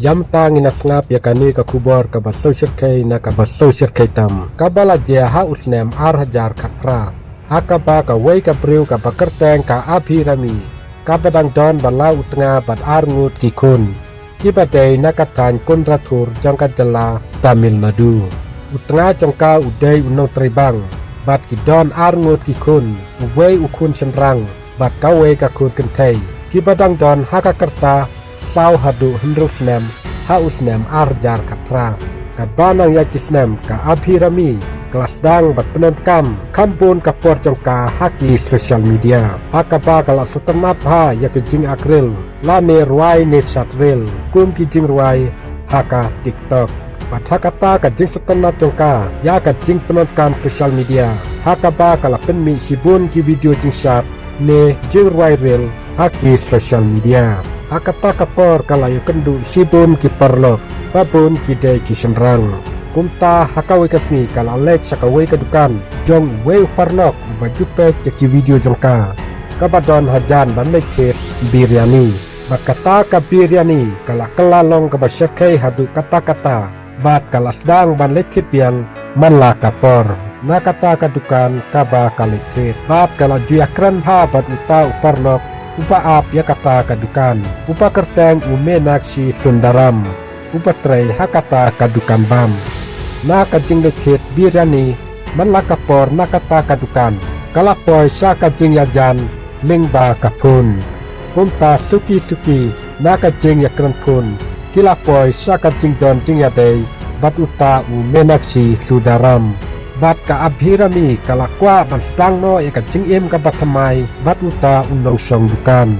Yam tangin asngap yakani ka kubor ka baso shirkai na ka baso shirkai tam. Kabala jia ha usnem arhajar khatra. Akaba ka wei ka priu ka bakerteng ka abhirami. Kabadang don bala utnga bad arngut kikun. Kibadai nakatan kontratur jangka jala Tamil Nadu. Utnga jangka udai unong tribang. Bad kidon arngut kikun. Uwei ukun senrang. Bad kawe kakun kentai. Kibadang don haka kerta. Sau hadu hendrusnem. Hausnem arjar katra. Kadbanang yakisnem ka abhirami. Kelas dang bat penonton kampun kapor jangka haki social media. Akaba kala sutenat ha ya kejing akril. Lane ruai ne satril. Kum kijing ruai haka TikTok. Bat hakata kejing sutenat jangka ya kejing penonton social media. Hakaba kala penmi sibun ki video jing sat ne jing ruai ril haki social media. Hakata kapor kala yu kendu sibun ki perlok. Babun kidai ki senrang. Kumta hakawe kasni kala lek sakawe kedukan jong wei parnok baju pek jeki video jongka kabadon hajan ban lek ket biryani bakata ka biryani kala kelalong ka basyakai hadu kata-kata bat kala sedang ban lek ket yang manla kapor na kata kedukan kaba kalik ket bat kala juya kran ha bat uta uparnok upa ap ya kata kedukan upa kerteng umenakshi sundaram upa trei hakata kedukan bam. Na kajing lekit biryani man lakapor nakata kadukan kalapoy sa kajing yajan lingba kapun kumta suki na kajing yakran pun kilapoy sa kajing don jing yadei bat uta u menaksi sudaram bat ka abhirami kalakwa ban sedang no ya kajing im ka batamai bat uta unong song dukan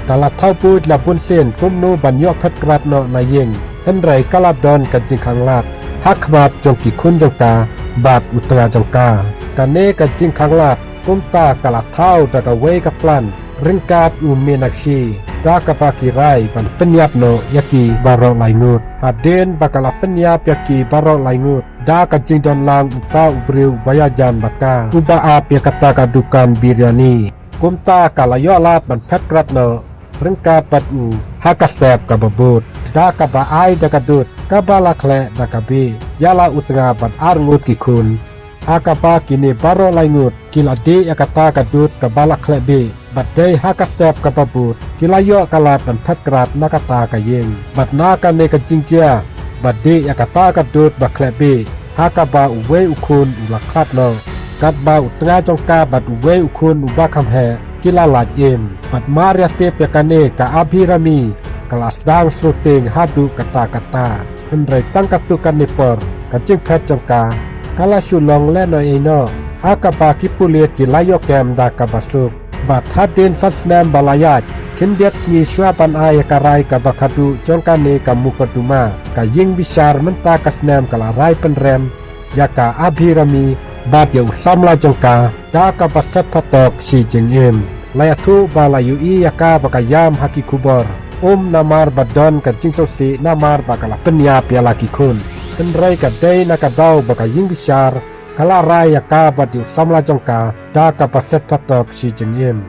kala taupud labun sen kumno banyok pet krat no na yeng henrai kala don kajing kanglat Hakbat jongki kun jongka bat utanga jongka kane ka jing khanglat kumta kala thau daga wei ka plan ringkat umenakshi da ka paki rai ban penyap no yaki baro laingut haden bakala penyap yaki baro laingut da ka jing don lang uta ubriu bayajan batka uba ap ya kata kadukan biryani kumta kala yolat ban pekrat no ringkat bat u hakastep ka babut da ka ba ai da kadut kabala kle da kabi yala utnga bat arngut kikun akapa kini baro laingut kila de yakata kadut kabala kle be bat dei hakastep kababut kila yo kalat ban phakrat nakata kayeng bat naka ne kajingja bat de yakata kadut ba kle be hakaba uwe ukun ulakhat no kat ba utnga jongka bat uwe ukun uba kamhe kila lajem bat maria tep yakane ka abhirami kelas dang sluting hadu kata-kata henry tangkap tukan nipor kacing pet jangka kala sulong leno ino akaba kipulit di layo kem da kabasuk bat hadin sasnem balayat kindiat ni swapan ay karai kabakadu jangka ni kamu keduma kaying bisar menta kasnem kala rai penrem yaka abhirami bat ya usamla jangka da kabasat patok si jingim layatu balayu i yaka bakayam haki kubor namar badon kajing sosi namar bakala penyap ya laki kun kenrai kadai nakadau baka ying bisar kala raya ka badiu samla jongka da kapaset patok si jengim